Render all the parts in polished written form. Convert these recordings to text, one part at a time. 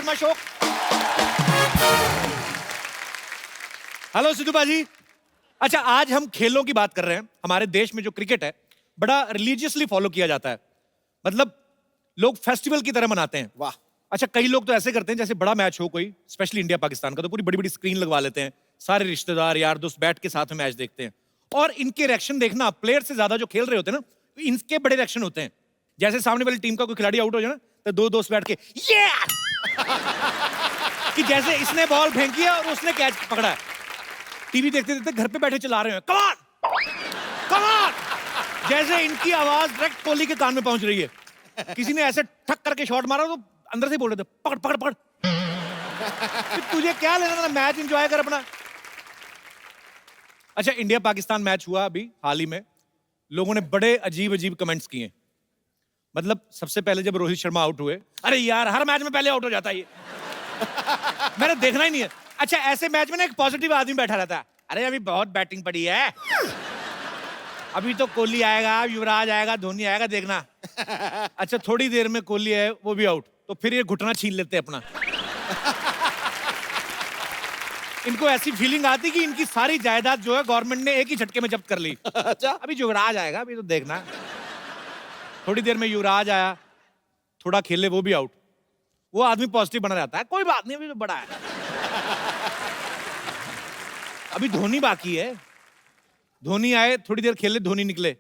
Sharma show. Hello Sidhu बाजी। अच्छा, आज हम खेलों की बात कर रहे हैं। हमारे देश में जो क्रिकेट है बड़ा रिलीजियसली फॉलो किया जाता है, मतलब लोग फेस्टिवल की तरह मनाते हैं। वाह। अच्छा, कई लोग तो ऐसे करते हैं जैसे बड़ा मैच हो कोई, स्पेशली इंडिया पाकिस्तान का, तो पूरी बड़ी बड़ी स्क्रीन लगवा लेते हैं, सारे रिश्तेदार यार दोस्त बैठ के साथ में मैच देखते हैं। और इनके रिएक्शन देखना, प्लेयर से ज्यादा जो खेल रहे होते हैं ना, इनके बड़े रिएक्शन होते हैं। जैसे सामने वाली टीम का कोई खिलाड़ी आउट हो जाए ना, तो दो दोस्त बैठ के ये कि जैसे इसने बॉल फेंकी है और उसने कैच पकड़ा है। टीवी देखते देखते घर पे बैठे चला रहे हैं, कम ऑन कम ऑन, जैसे इनकी आवाज डायरेक्ट कोहली के कान में पहुंच रही है। किसी ने ऐसे ठक करके शॉट मारा तो अंदर से बोल रहे थे पकड़ पकड़ पकड़। तुझे क्या लेना था, मैच एंजॉय कर अपना। अच्छा, इंडिया पाकिस्तान मैच हुआ अभी हाल ही में, लोगों ने बड़े अजीब अजीब कमेंट्स किए। मतलब सबसे पहले जब रोहित शर्मा आउट हुए, अरे यार हर मैच में पहले आउट हो जाता है ये। मैंने देखना ही नहीं है। अच्छा, ऐसे मैच में ना एक पॉजिटिव आदमी बैठा रहता है, अरे अभी बहुत बैटिंग पड़ी है, अभी तो कोहली आएगा, युवराज आएगा, धोनी आएगा, देखना। अच्छा, थोड़ी देर में कोहली है, वो भी आउट, तो फिर ये घुटना छीन लेते हैं अपना। इनको ऐसी फीलिंग आती कि इनकी सारी जायदाद जो है गवर्नमेंट ने एक ही झटके में जब्त कर ली। अच्छा, अभी युवराज आएगा, अभी तो देखना। थोड़ी देर में युवराज आया, थोड़ा खेले, वो भी आउट। वो आदमी पॉजिटिव बना रहता है, कोई बात नहीं, अभी तो बड़ा है, अभी धोनी बाकी है। धोनी आए, थोड़ी देर खेले, धोनी निकले,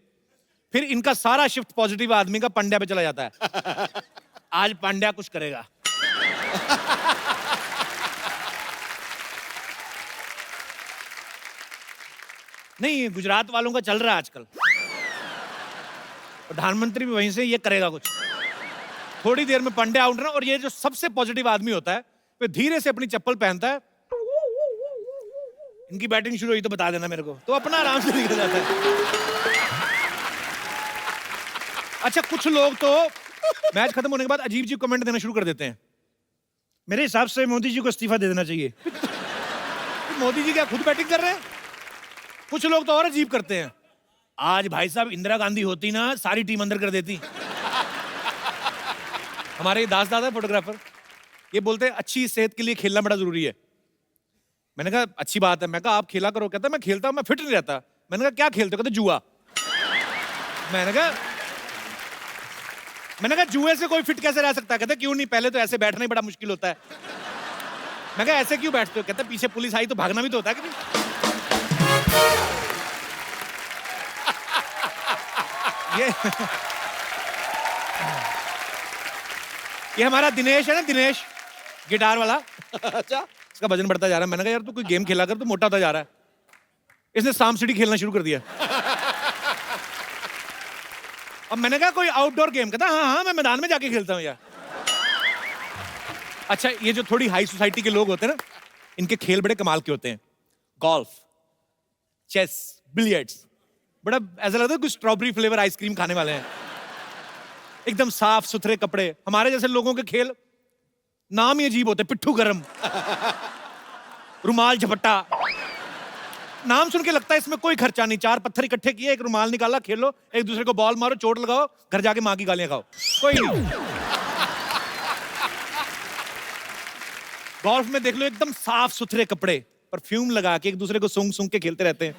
फिर इनका सारा शिफ्ट पॉजिटिव आदमी का पांड्या पे चला जाता है। आज पांड्या कुछ करेगा। नहीं, गुजरात वालों का चल रहा है आजकल, प्रधानमंत्री भी वहीं से ये करेगा कुछ। थोड़ी देर में पांड्या आउट ना, और ये जो सबसे पॉजिटिव आदमी होता है वो धीरे से अपनी चप्पल पहनता है, इनकी बैटिंग शुरू हुई तो बता देना मेरे को, तो अपना आराम से निकल जाता है। अच्छा, कुछ लोग तो मैच खत्म होने के बाद अजीब अजीब कमेंट देना शुरू कर देते हैं। मेरे हिसाब से मोदी जी को इस्तीफा दे देना चाहिए। मोदी जी क्या खुद बैटिंग कर रहे हैं? कुछ लोग तो और अजीब करते हैं, आज भाई साहब इंदिरा गांधी होती ना, सारी टीम अंदर कर देती। हमारे दास दादा फोटोग्राफर, ये बोलते हैं अच्छी सेहत के लिए खेलना बड़ा जरूरी है। मैंने कहा अच्छी बात है, मैं कहा आप खेला करो, कहता मैं खेलता हूं, मैं फिट नहीं रहता। मैंने कहा क्या खेलते हो, कहते जुआ। मैंने कहा जुए से कोई फिट कैसे रह सकता है? कहते क्यों नहीं, पहले तो ऐसे बैठना ही बड़ा मुश्किल होता है। मैं कहा ऐसे क्यों बैठते हो? कहते पीछे पुलिस आई तो भागना भी तो होता है कि नहीं। ये हमारा दिनेश है ना, दिनेश गिटार वाला। अच्छा, इसका वजन बढ़ता जा रहा है। मैंने कहा यार तू कोई गेम खेला कर, तू मोटा होता जा रहा है। इसने सांप सीढ़ी खेलना शुरू कर दिया। अब मैंने कहा कोई आउटडोर गेम, कहता हाँ हाँ मैं मैदान में जाके खेलता हूँ यार। अच्छा, ये जो थोड़ी हाई सोसाइटी के लोग होते हैं ना, इनके खेल बड़े कमाल के होते हैं। गोल्फ, चेस, बिलियर्ड्स, बड़ा ऐसा लगता है कुछ स्ट्रॉबेरी फ्लेवर आइसक्रीम खाने वाले हैं। एकदम साफ सुथरे कपड़े। हमारे जैसे लोगों के खेल नाम ही अजीब होते हैं, पिट्ठू गरम, रुमाल झपट्टा। नाम सुन के लगता है इसमें कोई खर्चा नहीं, चार पत्थर इकट्ठे किए, एक रुमाल निकाला, खेलो, एक दूसरे को बॉल मारो, चोट लगाओ, घर जाके मां की गालियां खाओ, कोई नहीं। गोल्फ में देख लो एकदम साफ सुथरे कपड़े, परफ्यूम लगा के एक दूसरे को सूंघ सूंघ के खेलते रहते हैं।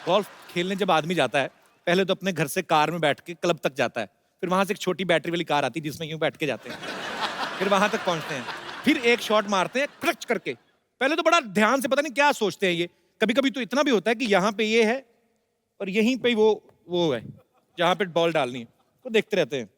गोल्फ खेलने जब आदमी जाता है, पहले तो अपने घर से कार में बैठ के क्लब तक जाता है, फिर वहां से एक छोटी बैटरी वाली कार आती है जिसमें यूं बैठ के जाते हैं, फिर वहां तक पहुंचते हैं, फिर एक शॉट मारते हैं क्रच करके। पहले तो बड़ा ध्यान से, पता नहीं क्या सोचते हैं ये, कभी कभी तो इतना भी होता है कि यहाँ पे ये है और यहीं पे वो है जहां पे बॉल डालनी है, तो देखते रहते हैं।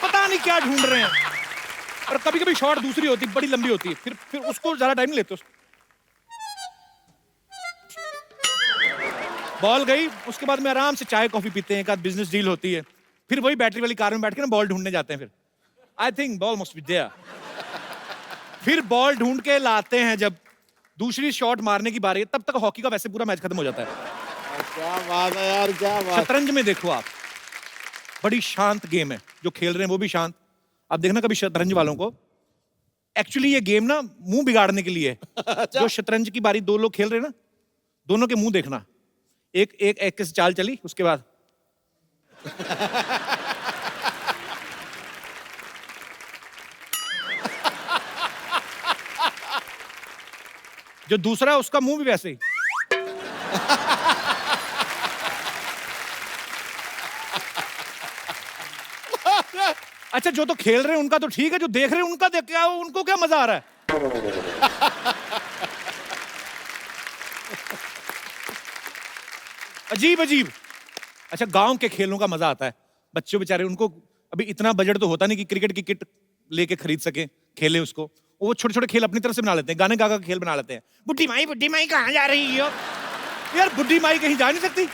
पता नहीं क्या ढूंढ रहे हैं। और कभी कभी शॉट दूसरी होती, बड़ी लंबी होती है, फिर उसको ज्यादा टाइम नहीं लेते। बॉल गई, उसके बाद में आराम से चाय कॉफी पीते हैं, एक आध बिजनेस डील होती है, फिर वही बैटरी वाली कार में बैठ के ना बॉल ढूंढने जाते हैं। फिर I think ball must be there. फिर बॉल ढूंढ के लाते हैं, जब दूसरी शॉट मारने की बारी है, तब तक हॉकी का वैसे पूरा मैच खत्म हो जाता है। क्या बात है यार, क्या बात। शतरंज में देखो आप, बड़ी शांत गेम है, जो खेल रहे हैं वो भी शांत। आप देखना कभी शतरंज वालों को, एक्चुअली ये गेम ना मुंह बिगाड़ने के लिए है। अच्छा। जो शतरंज की बारी दो लोग खेल रहे हैं ना, दोनों के मुंह देखना, एक एक एक के चाल चली, उसके बाद जो दूसरा है उसका मुंह भी वैसे ही। अच्छा, जो तो खेल रहे हैं उनका तो ठीक है, जो देख रहे हैं उनका देख क्या, उनको क्या मजा आ रहा है? अजीब अजीब। अच्छा, गांव के खेलों का मजा आता है। बच्चों बेचारे, उनको अभी इतना बजट तो होता नहीं कि क्रिकेट की किट लेके खरीद सके, खेले उसको। वो छोटे छोटे खेल अपनी तरफ से बना लेते हैं, गाने गा गा के खेल बना लेते हैं। बुड्ढी माई कहाँ जा रही हो? यार बुड्ढी माई कहीं जा नहीं सकती।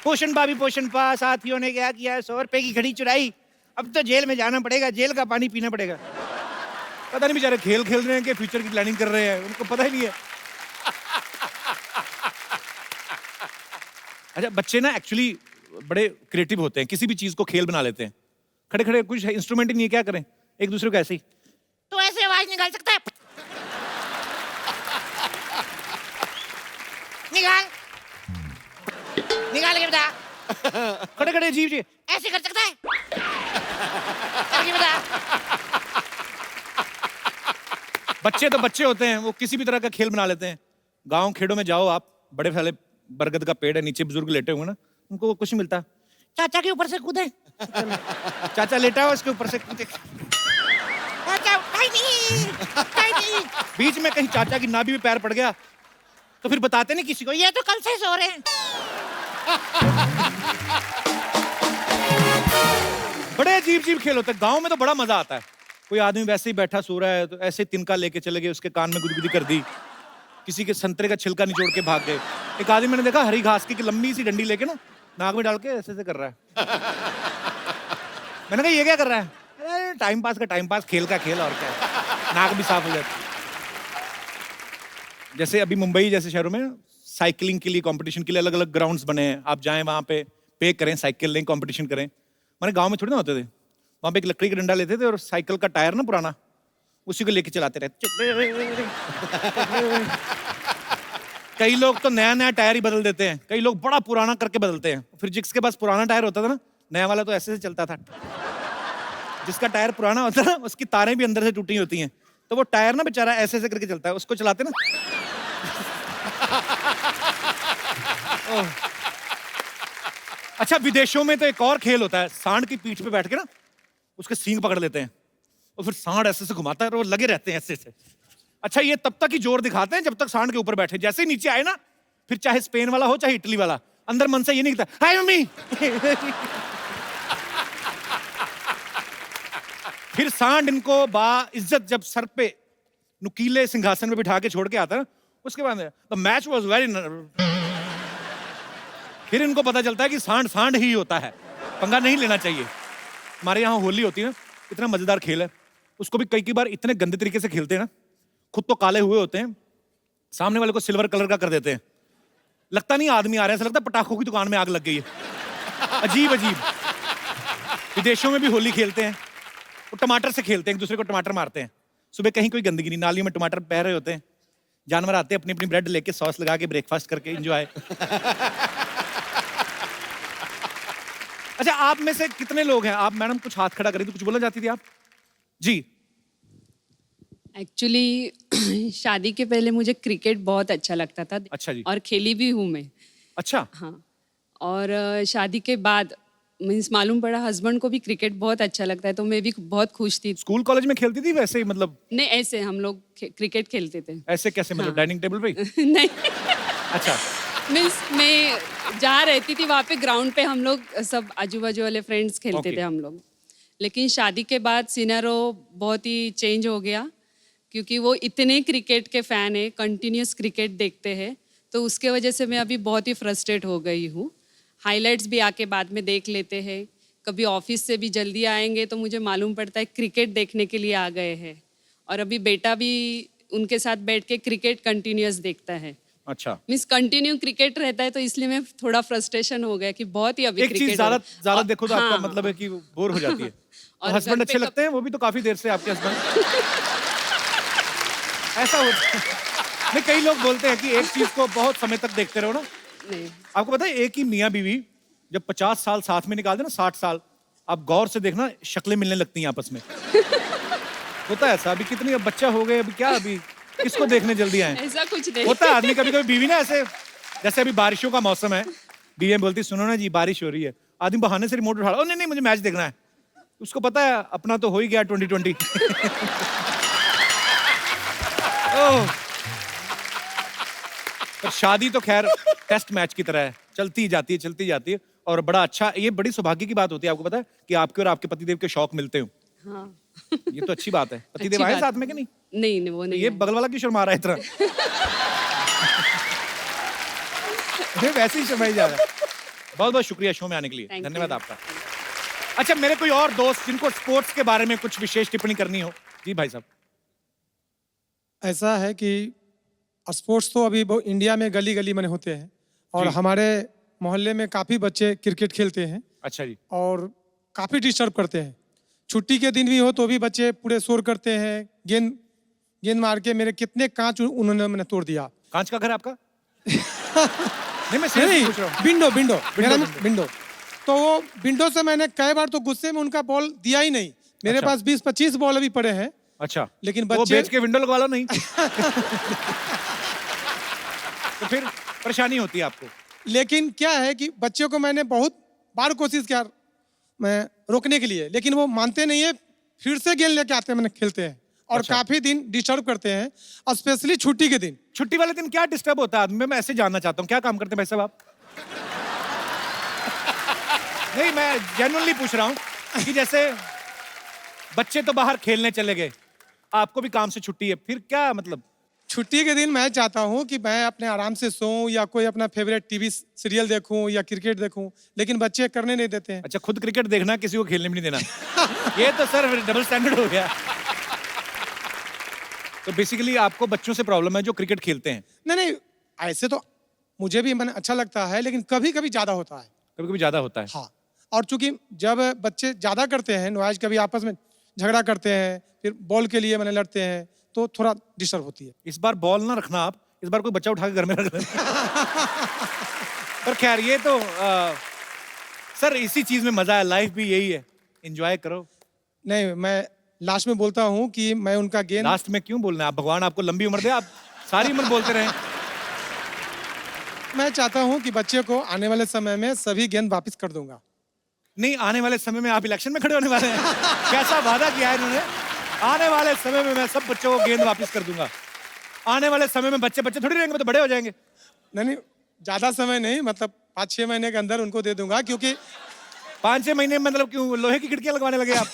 पोषण भाभी पोषण पा, साथियों ने क्या किया, 100 रुपए की घड़ी चुराई, अब तो जेल में जाना पड़ेगा, जेल का पानी पीना पड़ेगा। पता नहीं बेचारे खेल खेल रहे हैं कि फ्यूचर की प्लानिंग कर रहे हैं, उनको पता ही नहीं है। अच्छा, बच्चे ना एक्चुअली बड़े क्रिएटिव होते हैं, किसी भी चीज को खेल बना लेते हैं। खड़े खड़े कुछ इंस्ट्रूमेंट ही नहीं है, क्या करें, एक दूसरे को ऐसे ही, तो ऐसे आवाज निकाल सकता है, निकाल निकाल के बता। खड़े खड़े अजीब जी, ऐसे कर सकता है, करके बता। बच्चे तो बच्चे होते हैं, वो किसी भी तरह का खेल बना लेते हैं। गांव खेड़ों में जाओ आप, बड़े फैले बरगद का पेड़ है, नीचे बुजुर्ग लेटे हुए ना, उनको कुछ नहीं मिलता, चाचा के ऊपर से कूदे। चाचा लेटा है उसके ऊपर से कूदे, चाचा उठाई नहीं। बीच में कहीं चाचा की नाभि में पैर पड़ गया तो फिर बताते नहीं किसी को, ये तो कल से सो रहे हैं। बड़े अजीब अजीब खेल होते हैं। गांव में तो बड़ा मजा आता है। कोई आदमी वैसे ही बैठा सो रहा है तो ऐसे तिनका लेके चले गए, उसके कान में गुदगुदी कर दी, किसी के संतरे का छिलका निचोड़ के भाग गए। एक आदमी मैंने देखा हरी घास की लंबी सी डंडी लेके ना नाक में डाल के ऐसे ऐसे कर रहा है। मैंने कहा ये क्या कर रहा है? अरे टाइम पास का टाइम पास, खेल का खेल, और क्या है? नाक भी साफ हो जाती। जैसे अभी मुंबई जैसे शहरों में साइकिलिंग के लिए, कंपटीशन के लिए अलग अलग ग्राउंड्स बने हैं। आप जाएं वहां पे करें, साइकिल लें, कंपटीशन करें। हमारे गांव में थोड़ी ना होते थे। वहां पे एक लकड़ी का डंडा लेते थे और साइकिल का टायर ना पुराना, उसी को लेके चलाते रहते। कई लोग तो नया नया टायर ही बदल देते हैं, कई लोग बड़ा पुराना करके बदलते हैं। फिर जिसके पास पुराना टायर होता था ना, नया वाला तो ऐसे से चलता था। जिसका टायर पुराना होता है ना, उसकी तारें भी अंदर से टूटी होती हैं, तो वो टायर ना बेचारा ऐसे ऐसे करके चलता है, उसको चलाते ना। अच्छा, विदेशों में तो एक और खेल होता है, सांड की पीठ पे बैठ के ना उसके सींग पकड़ लेते हैं और फिर सांड ऐसे से घुमाता है और वो लगे रहते हैं ऐसे से। अच्छा, ये तब तक ही जोर दिखाते हैं जब तक सांड के ऊपर बैठे। जैसे ही नीचे आए ना, फिर चाहे स्पेन वाला हो चाहे इटली वाला, अंदर मन से ये नहीं कहता हाय मम्मी। फिर सांड इनको बा इज्जत जब सर पे नुकीले सिंहासन पे बिठा के छोड़ के आता है, उसके बाद द मैच वाज वेरी। फिर इनको पता चलता है कि सांड सांड ही होता है, पंगा नहीं लेना चाहिए। हमारे यहाँ होली होती है ना, इतना मजेदार खेल है, उसको भी कई बार इतने गंदे तरीके से खेलते हैं ना, खुद तो काले हुए होते हैं, सामने वाले को सिल्वर कलर का कर देते हैं। लगता नहीं आदमी आ रहा है, ऐसा लगता है पटाखों की दुकान में आग लग गई है। अजीब अजीब। विदेशों में भी होली खेलते हैं, वो टमाटर से खेलते हैं, एक दूसरे को टमाटर मारते हैं। सुबह कहीं कोई गंदगी नहीं, नालियों में टमाटर बह रहे होते हैं, जानवर आते हैं अपनी अपनी ब्रेड लेके, सॉस लगा के ब्रेकफास्ट करके एंजॉय। अच्छा, आप में से कितने लोग हैं, आप मैडम कुछ हाथ खड़ा करें तो कुछ बोलना चाहती थी आप जी? एक्चुअली शादी के पहले मुझे क्रिकेट बहुत अच्छा लगता था। अच्छा जी। और खेली भी हूँ मैं। अच्छा। हाँ। और शादी के बाद मीन्स मालूम पड़ा हस्बैंड को भी क्रिकेट बहुत अच्छा लगता है, तो मैं भी बहुत खुश थी। स्कूल कॉलेज में खेलती थी वैसे ही, मतलब? नहीं, ऐसे हम लोग क्रिकेट खेलते थे। ऐसे कैसे, मतलब हाँ। डाइनिंग टेबल पे? नहीं। अच्छा। मीन्स मैं जहाँ रहती थी वहाँ पे ग्राउंड पे हम लोग सब आजू बाजू वाले फ्रेंड्स खेलते थे हम लोग। लेकिन शादी के बाद सिनेरियो बहुत ही चेंज हो गया, क्योंकि वो इतने क्रिकेट के फ़ैन है, कंटिन्यूस क्रिकेट देखते हैं, तो उसके वजह से मैं अभी बहुत ही फ्रस्ट्रेट हो गई हूँ। हाइलाइट्स भी आके बाद में देख लेते हैं, कभी ऑफिस से भी जल्दी आएंगे तो मुझे मालूम पड़ता है क्रिकेट देखने के लिए आ गए हैं। और अभी बेटा भी उनके साथ बैठ के क्रिकेट कंटिन्यूस देखता है। अच्छा, मीन्स कंटिन्यू क्रिकेट रहता है तो इसलिए मैं थोड़ा फ्रस्ट्रेशन हो गया कि बहुत ही अभी एक चीज क्रिकेट ज्यादा ज्यादा और- देखो तो आपका हाँ, मतलब है कि बोर हो जाती है। और तो हस्बैंड घर अच्छे पे लगते हैं, वो भी तो काफी देर से आपके हस्बैंड ऐसा होता है। नहीं, कई लोग बोलते हैं कि एक चीज को बहुत समय तक देखते रहो ना। नहीं आपको पता है एक ही मियाँ बीवी जब 50 साल साथ में निकाल दे ना, 60 साल, आप गौर से देखना शक्लें मिलने लगती हैं आपस में। होता है ऐसा। अभी कितनी, अब बच्चा हो गए, अभी क्या, अभी किसको देखने जल्दी आए। ऐसा कुछ नहीं होता है आदमी कभी कभी बीवी ना ऐसे, जैसे अभी बारिशों का मौसम है, बीवी बोलती सुनो ना जी बारिश हो रही है, आदमी बहाने से रिमोट उठा, ओ नहीं नहीं मुझे मैच देखना है। उसको पता है अपना तो हो ही गया 2020। ओह, पर शादी तो खैर टेस्ट मैच की तरह है, चलती जाती है, चलती जाती है। और बड़ा अच्छा, ये बड़ी सौभाग्य की बात होती है, आपको पता है कि आपके और आपके पतिदेव के शौक मिलते हो। हाँ ये तो अच्छी बात है। पतिदेव अच्छी आए बात साथ है। में कि नहीं? नहीं नहीं वो तो नहीं ये है। बगल वाला क्यों शर्मा रहा है इतना? ये वैसे ही शर्माई जा रहा है। बहुत बहुत शुक्रिया शो में आने के लिए, Thank धन्यवाद you. आपका। अच्छा, मेरे कोई और दोस्त जिनको स्पोर्ट्स के बारे में कुछ विशेष टिप्पणी करनी हो? जी भाई साहब। ऐसा है कि स्पोर्ट्स तो अभी इंडिया में गली गली में होते हैं और जी। हमारे मोहल्ले में काफ़ी बच्चे क्रिकेट खेलते हैं अच्छा जी। और काफ़ी डिस्टर्ब करते हैं। छुट्टी के दिन भी हो तो भी बच्चे पूरे शोर करते हैं, गेंद गेंद मार के मेरे कितने कांच उन्होंने मैंने तोड़ दिया। कांच का घर है आपका? नहीं, मैं सीरियसली नहीं, पूछ रहा हूँ। विंडो विंडो मेरा विंडो। विंडो। तो वो विंडो से मैंने कई बार तो गुस्से में उनका बॉल दिया ही नहीं। मेरे अच्छा। पास 20-25 बॉल अभी पड़े हैं, अच्छा, लेकिन वो बच्चे बेच के विंडो लगवा लो नहीं। तो फिर परेशानी होती है आपको। लेकिन क्या है कि बच्चों को मैंने बहुत बार कोशिश किया मैं रोकने के लिए, लेकिन वो मानते नहीं है, फिर से गेंद लेके आते हैं, मैंने खेलते हैं और अच्छा। काफी दिन डिस्टर्ब करते हैं, स्पेशली छुट्टी के दिन। छुट्टी वाले दिन क्या डिस्टर्ब होता है आदमी में? मैं ऐसे जानना चाहता हूँ, क्या काम करते हैं भाई साहब आप? नहीं, मैं जेन्युइनली पूछ रहा हूँ कि जैसे बच्चे तो बाहर खेलने चले गए, आपको भी काम से छुट्टी है, फिर क्या मतलब? छुट्टी के दिन मैं चाहता हूँ कि मैं अपने आराम से सोऊं या कोई अपना फेवरेट टीवी सीरियल देखूं या क्रिकेट देखूं, लेकिन बच्चे करने नहीं देते हैं। अच्छा, खुद क्रिकेट देखना, किसी को खेलने भी नहीं देना। ये तो सर डबल स्टैंडर्ड हो गया। तो बेसिकली आपको बच्चों से प्रॉब्लम है जो क्रिकेट खेलते हैं? नहीं नहीं, ऐसे तो मुझे भी मैंने अच्छा लगता है, लेकिन कभी कभी ज्यादा होता है। कभी कभी ज्यादा होता है। हाँ, और चूंकि जब बच्चे ज्यादा करते हैं नॉइज, कभी आपस में झगड़ा करते हैं, फिर बॉल के लिए मैंने लड़ते हैं, तो थोड़ा डिस्टर्ब होती है। इस बार बॉल ना रखना आप, इस बार कोई बच्चा उठा के घर में रख लेना। पर खैर ये तो सर इसी चीज में मजा है, लाइफ भी यही है, एंजॉय करो। नहीं, मैं लास्ट में बोलता हूँ कि मैं उनका गेंद लास्ट में क्यों बोलना है? आप भगवान आपको लंबी उम्र दे, आप सारी उम्र बोलते रहे। मैं चाहता हूँ कि बच्चे को आने वाले समय में सभी गेंद वापस कर दूंगा। नहीं, आने वाले समय में आप इलेक्शन में खड़े होने वाले हैं? कैसा वादा किया है इन्होंने? आने वाले समय में मैं सब बच्चों को गेंद वापस कर दूंगा। आने वाले समय में बच्चे बच्चे थोड़ी रहेंगे, तो बड़े हो जाएंगे। नहीं, ज्यादा समय नहीं, मतलब 5-6 महीने के अंदर उनको दे दूंगा, क्योंकि 5-6 महीने में मतलब क्यों लोहे की खिड़कियां लगवाने लगे आप?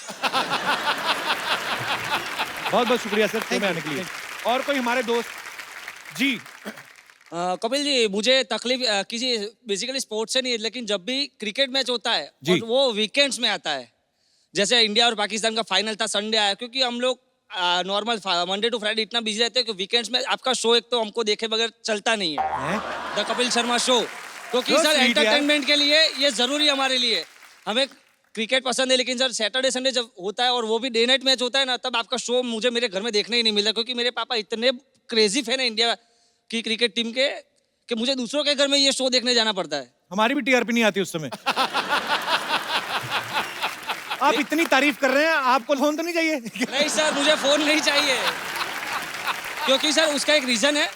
बहुत बहुत शुक्रिया सर शो में आने के लिए। और कोई हमारे दोस्त? जी। कपिल जी, मुझे तकलीफ किसी बेसिकली स्पोर्ट्स से नहीं है, लेकिन जब भी क्रिकेट मैच होता है जी। और वो वीकेंड्स में आता है, जैसे इंडिया और पाकिस्तान का फाइनल था, संडे आया, क्योंकि हम लोग नॉर्मल मंडे टू फ्राइडे इतना बिजी रहते हैं कि वीकेंड्स में आपका शो एक तो हमको देखे बगैर चलता नहीं है, हैं? The Kapil Sharma show. क्योंकि So सर sweet यार। एंटरटेनमेंट के लिए ये जरूरी है हमारे लिए। हमें क्रिकेट पसंद है, लेकिन सर सैटरडे संडे जब होता है और वो भी डे नाइट मैच होता है ना, तब आपका शो मुझे मेरे घर में देखने ही नहीं मिलता, क्योंकि मेरे पापा इतने क्रेजी फैन है इंडिया की क्रिकेट टीम के कि मुझे दूसरों के घर में ये शो देखने जाना पड़ता है। हमारी भी टीआरपी नहीं आती उस समय। आप इतनी तारीफ कर रहे हैं, आपको फोन तो नहीं चाहिए? नहीं सर, मुझे फोन नहीं चाहिए, क्योंकि सर उसका एक रीजन है।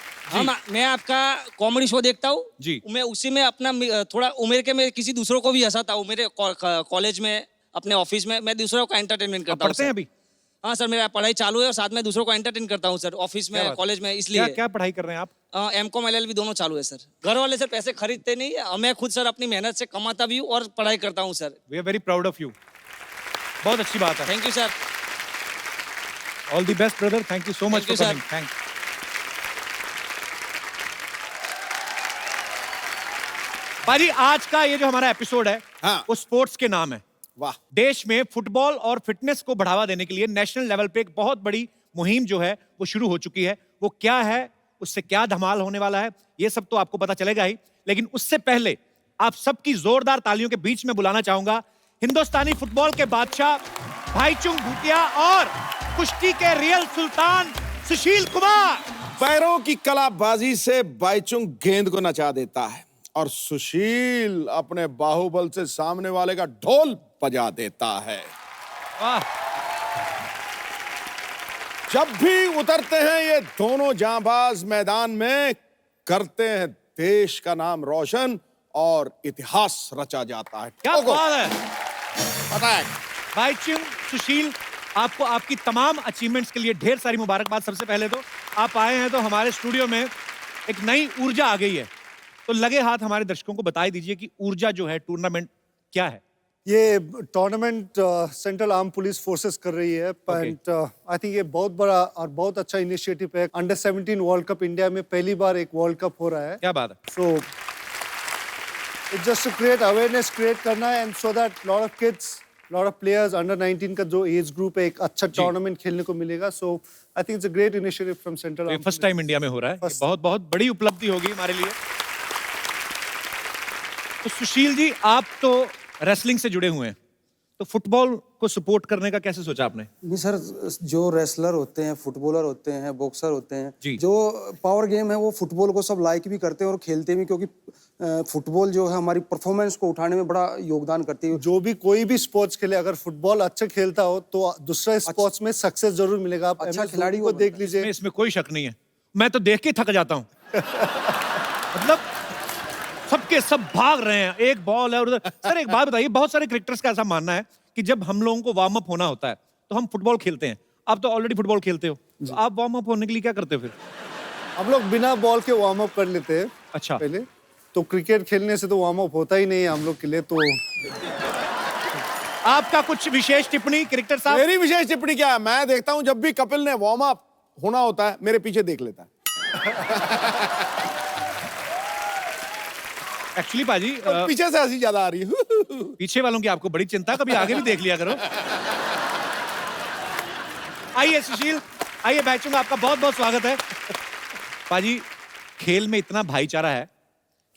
मैं आपका कॉमेडी शो देखता हूँ जी। मैं उसी में अपना थोड़ा उम्र के मैं किसी दूसरों को भी हंसाता हूँ। मेरे कॉलेज में, अपने ऑफिस में मैं दूसरों का एंटरटेनमेंट आप करता हूँ पढ़ते हैं सर। अभी? हाँ सर, मेरा पढ़ाई चालू है और साथ में दूसरों को एंटरटेन करता हूँ सर, ऑफिस क्या में, बात? कॉलेज में, क्या इसलिए। क्या पढ़ाई कर रहे हैं आप? एमकॉम LLB दोनों चालू है सर। घर वाले सर पैसे खरीदते नहीं है, मैं खुद सर अपनी मेहनत से कमाता भी हूँ और पढ़ाई करता हूँ sir. We are very proud of you. बहुत अच्छी बात है। Thank you sir. All the best brother, thank you so much Thank you, for sir. Coming. Thank. भाजी, आज का ये जो हमारा एपिसोड है हाँ। वो स्पोर्ट्स के नाम है। वाह। देश में फुटबॉल और फिटनेस को बढ़ावा देने के लिए नेशनल लेवल पे एक बहुत बड़ी मुहिम जो है वो शुरू हो चुकी है। वो क्या है उससे क्या धमाल होने वाला है, ये सब तो आपको पता चलेगा ही। लेकिन उससे पहले आप सबकी जोरदार तालियों के बीच में बुलाना चाहूंगा हिंदुस्तानी फुटबॉल के बादशाह भाईचुंग भूटिया और कुश्ती के रियल सुल्तान सुशील कुमार। पैरों की कलाबाजी से बाईचुंग गेंद को नचा देता है और सुशील अपने बाहुबल से सामने वाले का ढोल बजा देता है। वाह, जब भी उतरते हैं ये दोनों जांबाज मैदान में, करते हैं देश का नाम रोशन और इतिहास रचा जाता है। क्या बात है अटैक। भाईचुंग, सुशील, आपको आपकी तमाम अचीवमेंट्स के लिए ढेर सारी मुबारकबाद। सबसे पहले तो आप आए हैं तो हमारे स्टूडियो में एक नई ऊर्जा आ गई है, तो लगे हाथ हमारे दर्शकों को बता दीजिए कि ऊर्जा जो है टूर्नामेंट क्या है। ये tournament central arm police forces कर रही है, बट आई थिंक ये बहुत बड़ा और बहुत अच्छा इनिशिएटिव है। अंडर 17 वर्ल्ड कप इंडिया में पहली बार एक वर्ल्ड कप हो रहा है। क्या बात है। So it's just to create awareness create करना है, and so that lot of kids, lot of players under 19 का जो एज ग्रुप है एक अच्छा टूर्नामेंट खेलने को मिलेगा। So I think it's a great initiative from central arm. First time India में हो रहा है, ये बहुत बहुत बड़ी उपलब्धि होगी हमारे लिए। तो सुशील जी, आप तो रेसलिंग से जुड़े हुए हैं, तो फुटबॉल को सपोर्ट करने का कैसे सोचा आपने? नहीं सर, जो रेसलर होते हैं, फुटबॉलर होते हैं, बॉक्सर होते जी। हैं, जो पावर गेम है वो फुटबॉल को सब लाइक भी करते हैं और खेलते भी, क्योंकि फुटबॉल जो है हमारी परफॉर्मेंस को उठाने में बड़ा योगदान करती है। जो भी कोई भी स्पोर्ट्स खेले, अगर फुटबॉल अच्छा खेलता हो तो दूसरे स्पोर्ट्स में सक्सेस जरूर मिलेगा। आप अच्छा MS खिलाड़ी धोनी को वो देख लीजिए। इसमें कोई शक नहीं है, मैं तो देख के थक जाता हूँ। मतलब सबके सब भाग रहे हैं, एक बॉल है और उधर। सर एक बात बताइए, बहुत सारे क्रिकेटर्स का ऐसा मानना है कि जब हम लोगों को वार्म अप होना होता है तो हम फुटबॉल खेलते हैं। आप तो ऑलरेडी फुटबॉल खेलते हो, तो आप वार्म अप होने के लिए क्या करते हो फिर? हम लोग बिना बॉल के वार्म अप कर लेते हैं। अच्छा। पहले तो क्रिकेट खेलने से तो वार्म अप होता ही नहीं है हम लोग के लिए। तो आपका कुछ विशेष टिप्पणी क्रिकेटर साहब? मेरी विशेष टिप्पणी क्या है, मैं देखता हूं जब भी कपिल ने वार्म अप होना होता है मेरे पीछे देख लेता है। एक्चुअली पाजी, और पीछे से हंसी ज्यादा आ रही है। पीछे वालों की आपको बड़ी चिंता, कभी आगे भी देख लिया करो। आइए सुशील, आइए भाईचुंग, आपका बहुत बहुत स्वागत है। पाजी, खेल में इतना भाईचारा है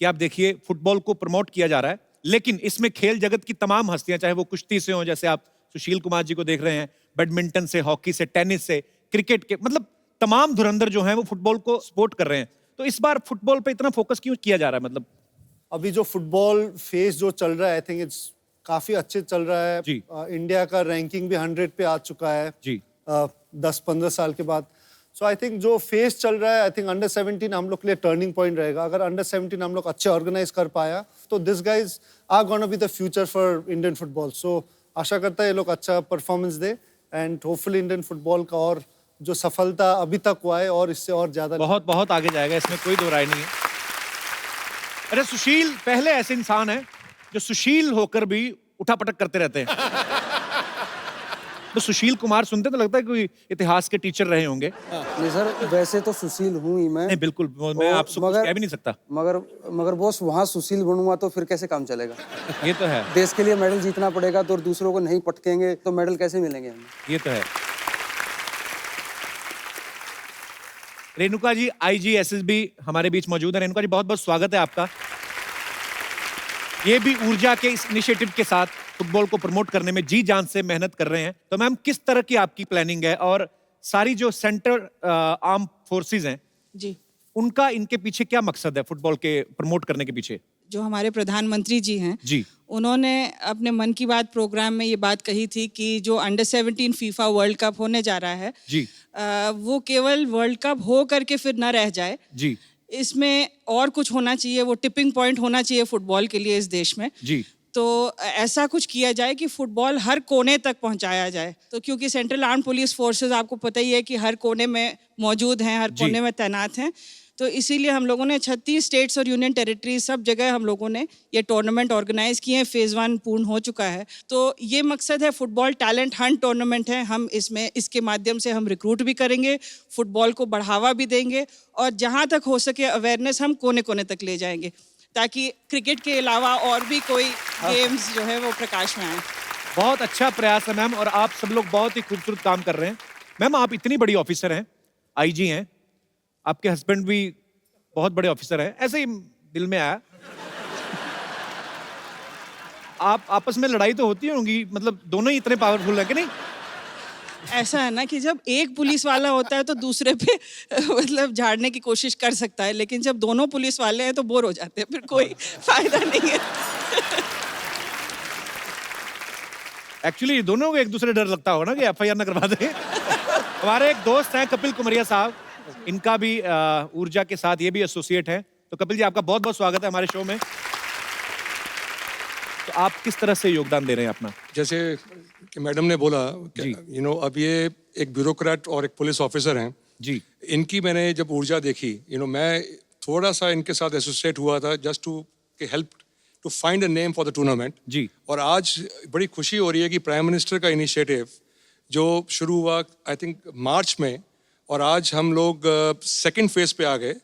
कि आप देखिए फुटबॉल को प्रमोट किया जा रहा है, लेकिन इसमें खेल जगत की तमाम हस्तियां, चाहे वो कुश्ती से हो, जैसे आप सुशील कुमार जी को देख रहे हैं, बैडमिंटन से, हॉकी से, टेनिस से, क्रिकेट के, मतलब तमाम धुरंधर जो हैं वो फुटबॉल को सपोर्ट कर रहे हैं। तो इस बार फुटबॉल पे इतना फोकस क्यों किया जा रहा है? मतलब अभी जो फुटबॉल फेज जो चल रहा है, आई थिंक इट्स काफी अच्छे चल रहा है। जी। इंडिया का रैंकिंग भी 100 पे आ चुका है जी। 10-15 साल के बाद। सो आई थिंक जो फेज चल रहा है, आई थिंक अंडर 17 हम लोग के लिए टर्निंग पॉइंट रहेगा। अगर अंडर 17 हम लोग अच्छे ऑर्गेनाइज कर पाया तो this guys are gonna be the future for Indian football. So आशा करता है ये लोग अच्छा परफॉर्मेंस दे, एंड होपफुली इंडियन फुटबॉल का और जो सफलता अभी तक हुआ है और इससे और ज्यादा बहुत बहुत आगे जाएगा, इसमें कोई दो राय नहीं है। अरे सुशील पहले ऐसे इंसान है जो सुशील होकर भी उठापटक करते रहते हैं। तो सुशील कुमार सुनते तो लगता है कोई इतिहास के टीचर रहे होंगे। नहीं सर, वैसे तो सुशील हूँ ही मैं। नहीं बिल्कुल, मैं और आपसे कुछ कह भी नहीं सकता। मगर बॉस, वहाँ सुशील बनूंगा तो फिर कैसे काम चलेगा? ये तो है, देश के लिए मेडल जीतना पड़ेगा, तो दूसरों को नहीं पटकेंगे तो मेडल कैसे मिलेंगे हमें? ये तो है। रेणुका जी, आईजी एसएसबी हमारे बीच मौजूद है। रेणुका जी, बहुत बहुत स्वागत है आपका। ये भी ऊर्जा के इस इनिशिएटिव के साथ फुटबॉल को प्रमोट करने में जी जान से मेहनत कर रहे हैं। तो मैम, किस तरह की आपकी प्लानिंग है, और सारी जो सेंट्रल आर्म फोर्सेस हैं जी, उनका इनके पीछे क्या मकसद है, फुटबॉल के प्रमोट करने के पीछे? जो हमारे प्रधानमंत्री जी हैं जी, उन्होंने अपने मन की बात प्रोग्राम में ये बात कही थी कि जो अंडर 17 फीफा वर्ल्ड कप होने जा रहा है जी, वो केवल वर्ल्ड कप हो करके फिर न रह जाए। जी, इसमें और कुछ होना चाहिए, वो टिपिंग पॉइंट होना चाहिए फुटबॉल के लिए इस देश में। जी। तो ऐसा कुछ किया जाए कि फुटबॉल हर कोने तक पहुंचाया जाए। तो क्योंकि सेंट्रल आर्म पुलिस फोर्सेस आपको पता ही है कि हर कोने में मौजूद हैं, हर जी। कोने में तैनात हैं। तो इसीलिए हम लोगों ने 36 स्टेट्स और यूनियन टेरिटरीज सब जगह हम लोगों ने ये टूर्नामेंट ऑर्गेनाइज किए हैं। फेज़ 1 पूर्ण हो चुका है। तो ये मकसद है, फुटबॉल टैलेंट हंट टूर्नामेंट है। हम इसके माध्यम से हम रिक्रूट भी करेंगे, फुटबॉल को बढ़ावा भी देंगे, और जहाँ तक हो सके अवेयरनेस हम कोने कोने तक ले जाएंगे, ताकि क्रिकेट के अलावा और भी कोई गेम्स जो है वो प्रकाश में आए। बहुत अच्छा प्रयास है मैम, और आप सब लोग बहुत ही खूबसूरत काम कर रहे हैं। मैम, आप इतनी बड़ी ऑफिसर हैं, आईजी हैं, आपके हस्बैंड भी बहुत बड़े ऑफिसर हैं, ऐसे ही दिल में आया। आप आपस में लड़ाई तो होती होंगी, मतलब दोनों ही इतने पावरफुल हैं कि नहीं? ऐसा है ना कि जब एक पुलिस वाला होता है तो दूसरे पे मतलब झाड़ने की कोशिश कर सकता है, लेकिन जब दोनों पुलिस वाले हैं तो बोर हो जाते हैं, फिर कोई फायदा नहीं है। एक्चुअली दोनों को एक दूसरे डर लगता होगा ना कि एफआईआर ना करवा दें। हमारे एक दोस्त हैं कपिल कुमरिया साहब, इनका भी ऊर्जा के साथ ये भी एसोसिएट है। तो कपिल जी, आपका बहुत बहुत स्वागत है हमारे शो में। तो आप किस तरह से योगदान दे रहे हैं अपना? जैसे कि मैडम ने बोला कि अब ये एक ब्यूरोक्रेट और एक पुलिस ऑफिसर हैं जी। इनकी मैंने जब ऊर्जा देखी, मैं थोड़ा सा इनके साथ एसोसिएट हुआ था just to help to find a name for the tournament ji. और आज बड़ी खुशी हो रही है कि प्राइम मिनिस्टर का इनिशिएटिव जो शुरू हुआ आई थिंक मार्च में, और आज हम लोग सेकंड फेज पे आ गए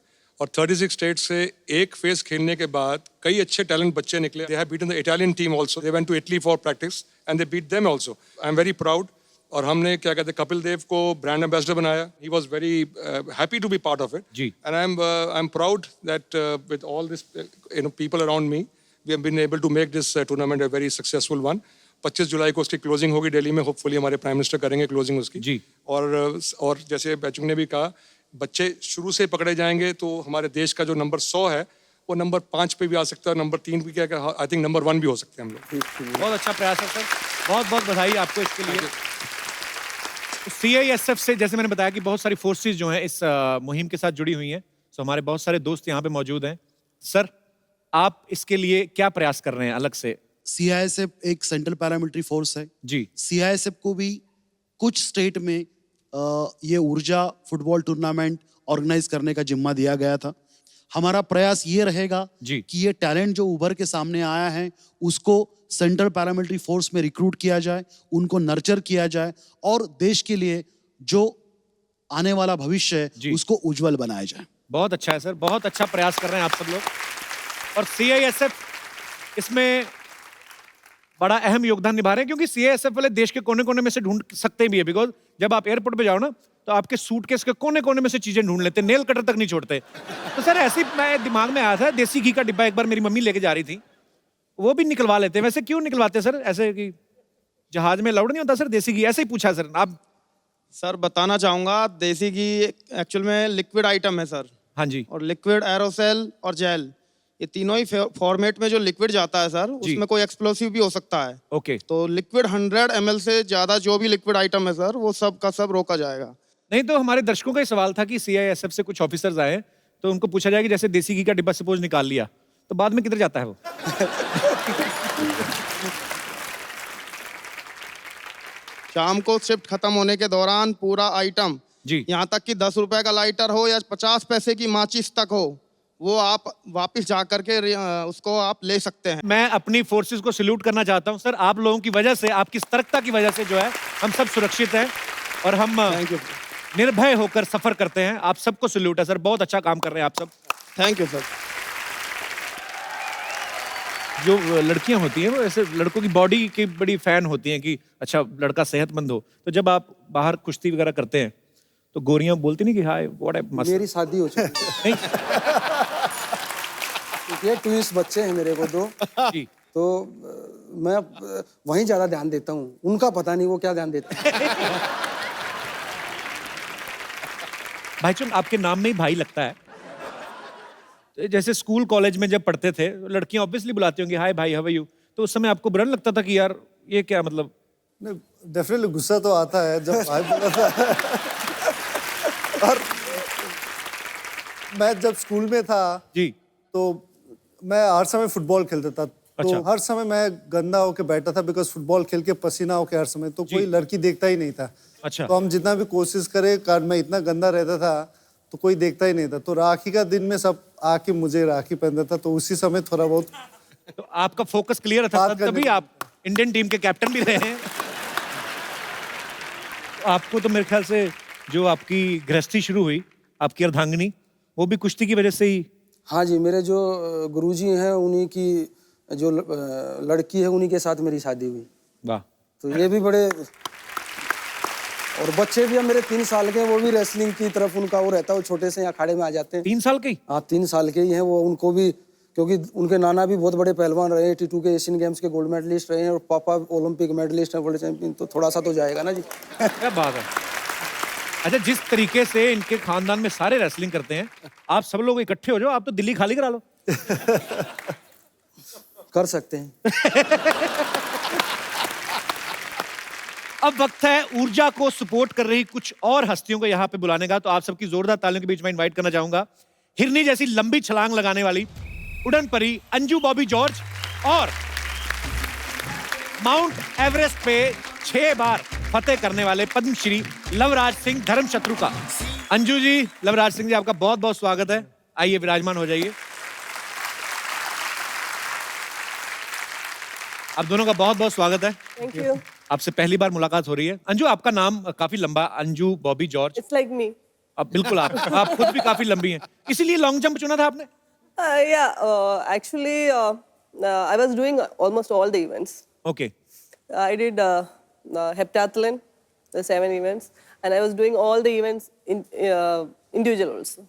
और 36 स्टेट से एक फेज खेलने के बाद कई अच्छे टैलेंट बच्चे निकले। They have beaten the Italian team also, they went to Italy for practice and they beat them also. I am very proud. और हमने क्या कहते हैं कपिल देव को ब्रांड एम्बेसडर बनाया। He was very happy to be part of it जी। And I am proud that with all this people around me we have been able to make this tournament a very successful one. 25 जुलाई को उसकी closing होगी दिल्ली में, hopefully हमारे prime minister करेंगे closing उसकी जी। और जैसे बैचुंग ने भी कहा, बच्चे शुरू से पकड़े जाएंगे तो हमारे देश का जो नंबर 100 है वो नंबर 5 पे भी आ सकता है, नंबर 3 भी, क्या आई थिंक नंबर 1 भी हो सकते हैं हम लोग। बहुत अच्छा प्रयास है सर, बहुत बहुत बधाई आपको इसके लिए। सीआईएसएफ से जैसे मैंने बताया कि बहुत सारी फोर्सेस जो हैं इस मुहिम के साथ जुड़ी हुई हैं, तो हमारे बहुत सारे दोस्त यहाँ पे मौजूद हैं। सर, आप इसके लिए क्या प्रयास कर रहे हैं अलग से? सीआईएसएफ एक सेंट्रल पैरामिलिट्री फोर्स है जी। सीआईएसएफ को भी कुछ स्टेट में ये ऊर्जा फुटबॉल टूर्नामेंट ऑर्गेनाइज करने का जिम्मा दिया गया था। हमारा प्रयास ये रहेगा जी। कि ये टैलेंट जो उभर के सामने आया है उसको सेंट्रल पैरामिलिट्री फोर्स में रिक्रूट किया जाए, उनको नर्चर किया जाए और देश के लिए जो आने वाला भविष्य है उसको उज्जवल बनाया जाए। बहुत अच्छा है सर, बहुत अच्छा प्रयास कर रहे हैं आप सब लोग। और सीआईएसएफ इसमें बड़ा अहम योगदान निभा रहे हैं, क्योंकि सीआईएसएफ वाले देश के कोने कोने में से ढूंढ सकते भी है। बिकॉज जब आप एयरपोर्ट पे जाओ ना तो आपके सूटकेस के कोने कोने में से चीजें ढूंढ लेते, नेल कटर तक नहीं छोड़ते। तो सर ऐसी मैं दिमाग में आया था, देसी घी का डिब्बा एक बार मेरी मम्मी लेके जा रही थी, वो भी निकलवा लेते। वैसे क्यों निकलवाते सर? ऐसे कि जहाज में अलाउड नहीं होता सर देसी घी? ऐसे ही पूछा सर आप। सर बताना चाहूंगा, देसी घी एक्चुअल में लिक्विड आइटम है सर। हाँ जी। और लिक्विड, एरोसेल और जेल, ये तीनों ही फॉर्मेट में जो लिक्विड जाता है सर, उसमें कोई एक्सप्लोसिव भी हो सकता है। ओके। तो लिक्विड 100 ml से ज्यादा जो भी लिक्विड आइटम है सर, वो सब का सब रोका जाएगा। नहीं तो हमारे दर्शकों का ही सवाल था कि सीआईएसएफ से कुछ ऑफिसर्स आए तो उनको पूछा जाए कि जैसे देसी घी का डिब्बा सपोज निकाल लिया तो बाद में किधर जाता है वो? शाम को शिफ्ट खत्म होने के दौरान पूरा आइटम जी, यहाँ तक कि 10 रुपए का लाइटर हो या 50 पैसे की माचिस तक हो, वो आप वापस जा करके उसको आप ले सकते हैं। मैं अपनी फोर्सेस को सैल्यूट करना चाहता हूं सर। आप लोगों की वजह से, आपकी सतर्कता की वजह से जो है हम सब सुरक्षित हैं और हम निर्भय होकर सफर करते हैं। आप सबको सैल्यूट है सर, बहुत अच्छा काम कर रहे हैं आप सब। Thank you sir. जो लड़कियां होती हैं वो ऐसे लड़कों की बॉडी की बड़ी फैन होती हैं कि अच्छा लड़का सेहतमंद हो, तो जब आप बाहर कुश्ती वगैरह करते हैं तो गोरियां बोलती नहीं कि हाय व्हाट आई मस्ट? मेरी शादी हो चुकी है, ट्विंस बच्चे हैं मेरे को दो। जी। तो मैं वहीं ज्यादा ध्यान देता हूँ, उनका पता नहीं वो क्या ध्यान देते हैं। भाईचुन, आपके नाम में ही भाई लगता है। जैसे स्कूल कॉलेज में जब पढ़ते थे लड़कियां ऑब्वियसली बुलाती होंगी हाय भाई हाउ आर यू, तो उस समय आपको बुरा नहीं लगता था कि यार ये क्या मतलब? डेफिनेटली गुस्सा तो आता है जब भाई बोला था। और मैं जब स्कूल में था जी तो मैं हर समय फुटबॉल खेलता था। तो अच्छा। हर समय मैं गंदा होके बैठा था बिकॉज फुटबॉल खेल के पसीना होके हर समय, तो कोई लड़की देखता ही नहीं था। अच्छा। तो हम जितना भी कोशिश करें, कारण मैं इतना गंदा रहता था तो कोई देखता ही नहीं था। तो राखी का दिन में सब आके मुझे राखी पहनता था, तो उसी समय थोड़ा बहुत तो आपका फोकस क्लियर था, तभी आप इंडियन टीम के कैप्टन भी रहे हैं। आपको तो मेरे ख्याल से जो आपकी गृहस्थी शुरू हुई, आपकी अर्धांगिनी, वो भी कुश्ती की वजह से ही? हाँ जी, मेरे जो गुरुजी हैं उन्हीं की जो लड़की है उन्हीं के साथ मेरी शादी हुई। वाह। तो ये भी बड़े और बच्चे भी अब मेरे 3 साल के हैं, वो भी रेसलिंग की तरफ उनका वो रहता है, वो छोटे से अखाड़े में आ जाते हैं। 3 साल के ही? हाँ 3 साल के ही हैं वो, उनको भी क्योंकि उनके नाना भी बहुत बड़े पहलवान रहे, 82 के एशियन गेम्स के गोल्ड मेडलिस्ट रहे हैं और पापा ओलंपिक मेडलिस्ट हैं, वर्ल्ड चैंपियन, तो थोड़ा सा तो जाएगा ना जी। क्या बात है। अच्छा, जिस तरीके से इनके खानदान में सारे रेसलिंग करते हैं, आप सब लोग इकट्ठे हो जाओ, आप तो दिल्ली खाली करा लो। कर सकते हैं। अब वक्त है ऊर्जा को सपोर्ट कर रही कुछ और हस्तियों को यहाँ पे बुलाने का, तो आप सबकी जोरदार तालियों के बीच में इनवाइट करना चाहूंगा हिरनी जैसी लंबी छलांग लगाने वाली उड़न परी अंजू बॉबी जॉर्ज और माउंट एवरेस्ट पे 6 बार फतेह करने वाले पद्मश्री लवराज सिंह धर्मशत्रु का। अंजू जी, लवराज सिंह जी, आपका बहुत बहुत स्वागत है। आइए विराजमान हो जाइए। आप दोनों का बहुत बहुत स्वागत है। Thank you. आपसे पहली बार मुलाकात हो रही है। अंजू, आपका नाम काफी लंबा, Anju Bobby George. It's like me. अब बिल्कुल आप खुद भी काफी लंबी हैं, इसीलिए लॉन्ग जंप चुना था आपने? Actually, I was doing almost all the events. Okay. I did heptathlon, the 7 events, and I was doing all the events in individual also.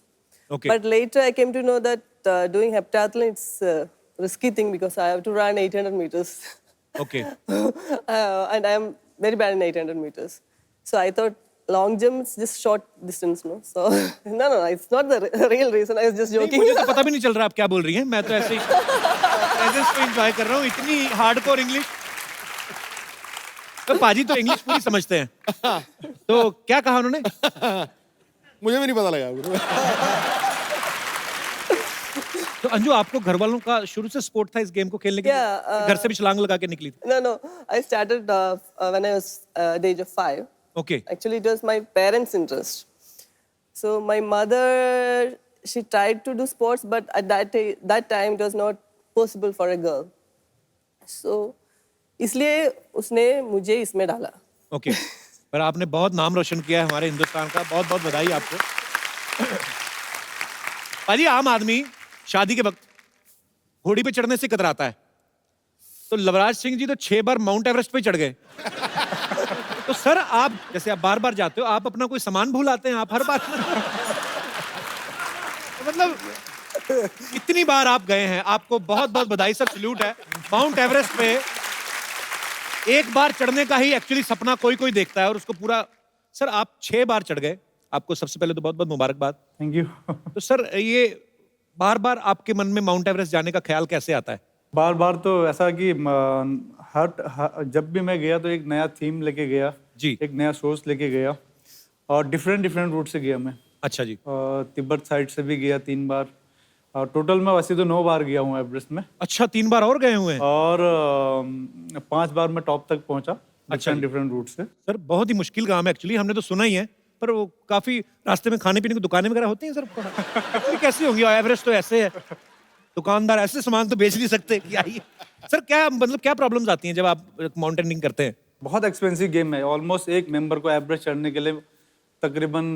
Okay. But later I came to know that doing heptathlon it's a risky thing because I have to run 800 meters. Okay. And I am very bad in 800 meters. So I thought long jump is just short distance, no? So no, it's not the real reason. I was just joking. मुझे तो पता भी नहीं चल रहा आप क्या बोल रही हैं, मैं तो ऐसे ही एंजॉय कर रहा हूँ। इतनी हार्डकोर इंग्लिश। तो पाजी तो इंग्लिश पूरी समझते हैं। तो क्या कहा उन्होंने? मुझे भी नहीं पता लगा। तो अंजू, आपको घर वालों का शुरू से सपोर्ट था इस गेम को खेलने के लिए? घर से भी छलांग लगा के निकली थी? No. I started when I was the age of 5. Okay. Actually, it was my parents' interest. So my mother, she tried to do sports, but at that time it was not possible for a girl. So इसलिए उसने मुझे इसमें डाला। Okay. पर आपने बहुत नाम रोशन किया है हमारे हिंदुस्तान का, बहुत बहुत बधाई आपको। पाजी, आम आदमी शादी के वक्त घोड़ी पे चढ़ने से कतराता है, तो लवराज सिंह जी तो 6 बार माउंट एवरेस्ट पे चढ़ गए। तो सर, आप जैसे आप बार-बार जाते हो, आप अपना कोई सामान भूल आते हैं आप हर बार? मतलब कितनी बार आप गए हैं, आपको बहुत बहुत बधाई सर, सल्यूट है। माउंट एवरेस्ट पे एक बार चढ़ने का ही एक्चुअली सपना कोई कोई देखता है और उसको पूरा। सर, आप 6 बार चढ़ गए, आपको सबसे पहले तो बहुत बहुत मुबारकबाद। Thank you. तो सर, ये बार बार आपके मन में माउंट एवरेस्ट जाने का ख्याल कैसे आता है? बार बार तो ऐसा कि जब भी मैं गया तो एक नया थीम लेके गया जी, एक नया सोर्स लेके गया और डिफरेंट रूट से गया मैं। अच्छा जी। तिब्बत साइड से भी गया 3 बार और टोटल मैं वैसे तो 9 बार गया हूँ एवरेस्ट में। अच्छा, 3 बार और गए हुए हैं? और 5 बार मैं टॉप तक पहुंचा। अच्छा, डिफरेंट रूट से। सर, बहुत ही मुश्किल काम है एक्चुअली, हमने तो सुना ही है, पर वो काफी रास्ते में खाने पीने की दुकानें वगैरह होती हैं सर? कैसी होंगी? एवरेस्ट तो ऐसे है, दुकानदार ऐसे सामान तो बेच नहीं सकते। क्या ही सर, क्या मतलब क्या प्रॉब्लम्स आती हैं जब आप माउंटेनिंग करते हैं? बहुत एक्सपेंसिव गेम है। ऑलमोस्ट एक मेंबर को एवरेस्ट चढ़ने के लिए तकरीबन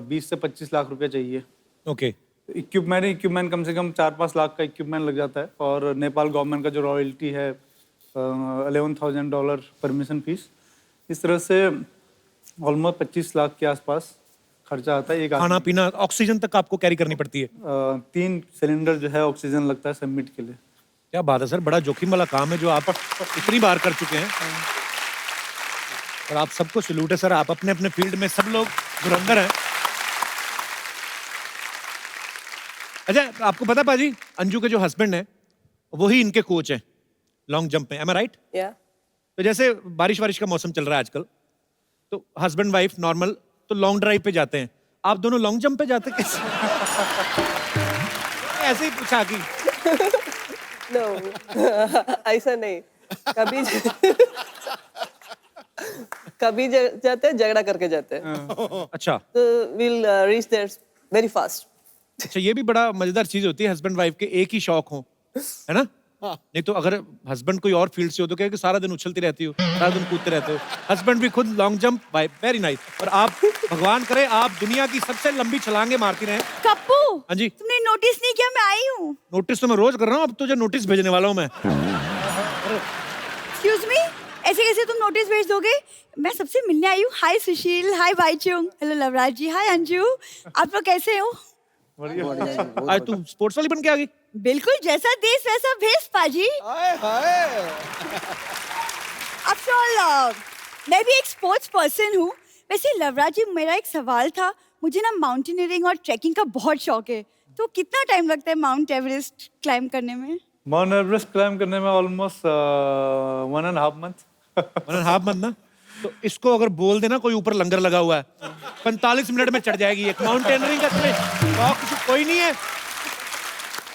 20 से 25 लाख रुपए चाहिए। ओके। इक्विपमेंट कम से कम 4-5 लाख का इक्विपमेंट लग जाता है और नेपाल गवर्नमेंट का जो रॉयल्टी है $11,000 परमिशन फीस, इस तरह से ऑलमोस्ट 25 लाख के आसपास खर्चा आता है। एक खाना पीना, ऑक्सीजन तक आपको कैरी करनी पड़ती है? 3 सिलेंडर जो है ऑक्सीजन लगता है सबमिट के लिए। क्या बात है सर, बड़ा जोखिम वाला काम है जो आप इतनी बार कर चुके हैं। और आप सबको सैल्यूट है सर, आप अपने अपने फील्ड में सब लोग धुरंधर हैं। अच्छा, आपको पता पाजी, अंजू के जो हस्बैंड हैं वही इनके कोच हैं लॉन्ग जंप में, एम आई राइट? या। तो जैसे बारिश का मौसम चल रहा है आजकल, तो हस्बैंड वाइफ नॉर्मल तो लॉन्ग ड्राइव पे जाते हैं, आप दोनों लॉन्ग जंप पे जाते कैसे? ऐसे ही पूछा कि No, ऐसा नहीं। कभी जाते हैं, झगड़ा करके जाते हैं। अच्छा। तो we'll reach there very fast. अच्छा, ये भी बड़ा मजेदार चीज होती है, हस्बैंड वाइफ के एक ही शौक हो, है ना? नहीं तो अगर हस्बैंड कोई और फील्ड से हो तो क्या कि सारा दिन उछलती रहती हो, सारा दिन कूदते रहते हो। हस्बैंड भी खुद long jump, bye very nice. और आप, भगवान करे आप दुनिया की सबसे लंबी छलांगे मारती रहे। कप्पू, हाँ जी। तुमने नोटिस नहीं किया मैं आई हूँ? नोटिस तो मैं रोज कर रहा हूँ, अब तुझे नोटिस भेजने वाला हूँ मैं। एक्सक्यूज मी, ऐसे कैसे तुम नोटिस भेज दोगे? मैं सबसे मिलने आई हूँ। हाय सुशील, हाय बाईचुंग, हेलो लवराज जी, हाय अंजू, आप लोग कैसे हो? आज तू स्पोर्ट्स वाली बन के आ गई? बिल्कुल, जैसा देश वैसा भेष पाजी। आफ्टर ऑल मैं भी एक स्पोर्ट्स पर्सन हूँ। वैसे लवराज जी, मेरा एक सवाल था। मुझे ना माउंटेनियरिंग और ट्रैकिंग का बहुत शौक है, तो कितना टाइम लगता है माउंट एवरेस्ट क्लाइंब करने में? माउंट एवरेस्ट क्लाइम करने में ऑलमोस्ट 1.5 मंथ। 1.5 मंथ ना? तो इसको अगर बोल देना कोई ऊपर लंगर लगा हुआ है, 45 मिनट में चढ़ जाएगी। एक माउंटेनियरिंग का तुम्हें शौक कोई नहीं है?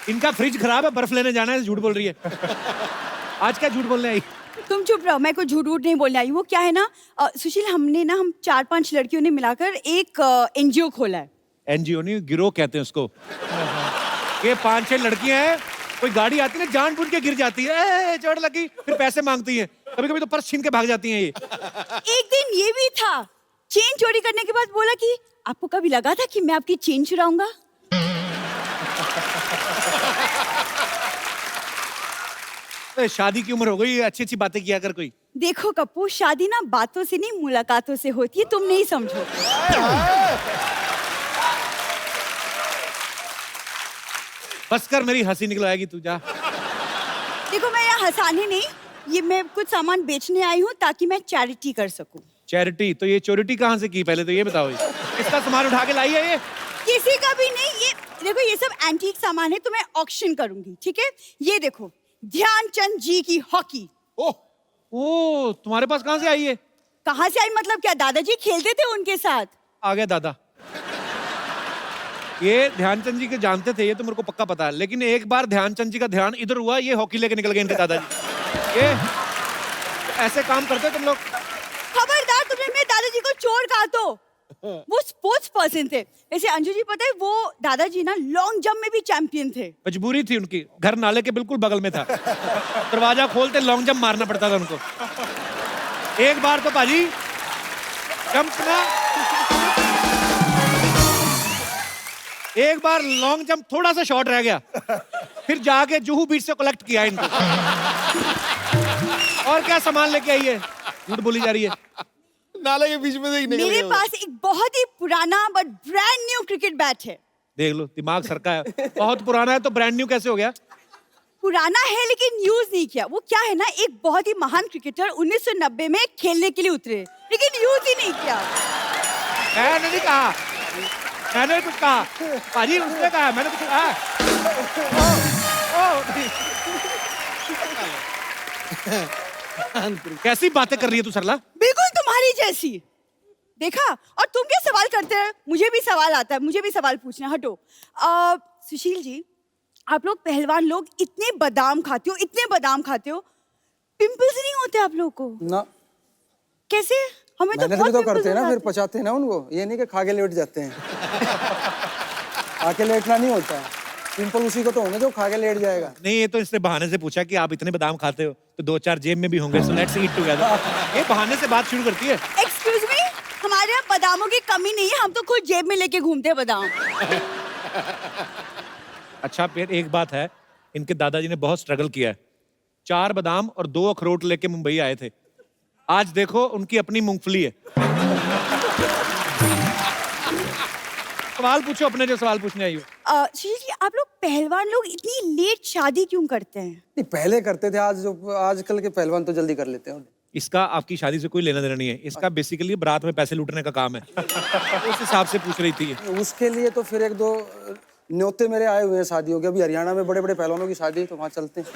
इनका फ्रिज खराब है, बर्फ लेने जाना है, झूठ बोल रही है। आज क्या झूठ बोलने आई? तुम चुप रहो, मैं कोई झूठ वूठ नहीं बोलने आई। वो क्या है ना सुशील, हम 4-5 लड़कियों ने मिलाकर एक एनजीओ खोला है। एनजीओ नहीं, गिरोह कहते हैं उसको। ये 5-6 लड़कियां हैं, कोई गाड़ी आती है ना, जानबूझ के गिर जाती है, चोट लगी, फिर पैसे मांगती हैं। कभी कभी तो पर्स छीन के भाग जाती हैं ये। एक दिन ये भी था, चेन चोरी करने के बाद बोला कि आपको कभी लगा था कि मैं आपकी चेन चुराऊंगा? शादी की उम्र हो गई, अच्छी अच्छी बातें किया कर कोई। देखो कप्पू, शादी ना बातों से नहीं मुलाकातों से होती है, तुम नहीं समझो। बस कर, मेरी हंसी निकलवाएगी तू, जा। देखो मैं यहाँ हंसाने नहीं, ये मैं कुछ सामान बेचने आई हूँ ताकि मैं चैरिटी कर सकूँ। चैरिटी? तो ये चोरिटी कहाँ से की, पहले तो ये बताओ। इसका सामान उठा के लाई है ये? किसी का भी नहीं। ये देखो, ये सब एंटीक सामान है, तो मैं ऑक्शन करूंगी, ठीक है? ये देखो, ध्यानचंद जी की हॉकी। ओह, तुम्हारे पास कहाँ से आई है? कहाँ से आई मतलब क्या? दादाजी खेलते थे उनके साथ। आ गया दादा। ये ध्यानचंद जी के जानते थे, ये तो मेरे को पक्का पता है। लेकिन एक बार ध्यानचंद जी का ध्यान इधर हुआ, ये हॉकी लेके निकल गए इनके दादाजी। ये ऐसे काम करते तुम लोग? खबरदार, तुमने मेरे दादाजी को चोर कहा तो। वो स्पोर्ट्स पर्सन थे। वैसे अंजू जी, पता है वो दादाजी ना लॉन्ग जंप में भी चैंपियन थे। मजबूरी थी उनकी, घर नाले के बिल्कुल बगल में था। दरवाजा खोलते लॉन्ग जंप मारना पड़ता था उनको। एक बार तो पाजी जंप ना, एक बार लॉन्ग जंप थोड़ा सा शॉर्ट रह गया, फिर जाके जुहू बीच से कलेक्ट किया इनको। और क्या सामान लेके आई है? झूठ बोली जा रही है। नाले के बीच में से निकल मेरे पास एक बहुत ही पुराना but brand new cricket bat है। देख लो, दिमाग सरका है। बहुत पुराना है तो ब्रांड न्यू कैसे हो गया? पुराना है लेकिन यूज नहीं किया। वो क्या है ना, एक बहुत ही महान क्रिकेटर 1990 में खेलने के लिए उतरे, लेकिन यूज ही नहीं किया। मैंने नहीं कहा, मैंने कुछ कहा पाजी, उसने कहा, मैंने कुछ कहा। कैसी बातें कर रही है तू सरला? बिल्कुल तुम्हारी जैसी। देखा? और तुम क्या सवाल करते हैं? मुझे भी सवाल आता है, मुझे भी सवाल पूछना। हटो। सुशील जी, आप लोग पहलवान लोग इतने बादाम खाते हो, इतने बादाम खाते हो, पिंपल्स नहीं होते आप लोग को? ना। कैसे? हमें तो मेहनत भी तो करते हैं ना, फिर पचाते हैं ना उनको। ये नहीं कि खा के लेट जाते हैं। आके लेटना नहीं होता। पिंपल उसी को तो होंगे जो खा के लेट जाएगा। नहीं, ये तो इसने बहाने से पूछा कि आप इतने बादाम खाते हो तो 2-4 जेब में भी होंगे, सो लेट्स ईट टुगेदर। ये बहाने से बात शुरू करती है। एक्सक्यूज मी, हमारे यहाँ बादामों की कमी नहीं है, हम तो खुद जेब में लेके घूमते हैं बादाम। अच्छा, फिर एक बात है, इनके दादाजी ने बहुत स्ट्रगल किया है। 4 बादाम और 2 अखरोट लेके मुंबई आए थे। आज देखो उनकी अपनी मूंगफली है। सवाल पूछो अपने, जो सवाल पूछने आई हो। सुशील जी, आप लोग पहलवान लोग इतनी लेट शादी क्यों करते हैं? नहीं, पहले करते थे, आजकल के पहलवान तो जल्दी कर लेते हैं। इसका आपकी शादी से कोई लेना देना नहीं है। इसका बेसिकली बारात में पैसे लूटने का काम है। उस हिसाब से पूछ रही थी। उसके लिए तो फिर 1-2 न्योते मेरे आए हुए हैं शादियों के। अभी हरियाणा में बड़े बड़े पहलवानों की शादी है, तो वहां चलते हैं।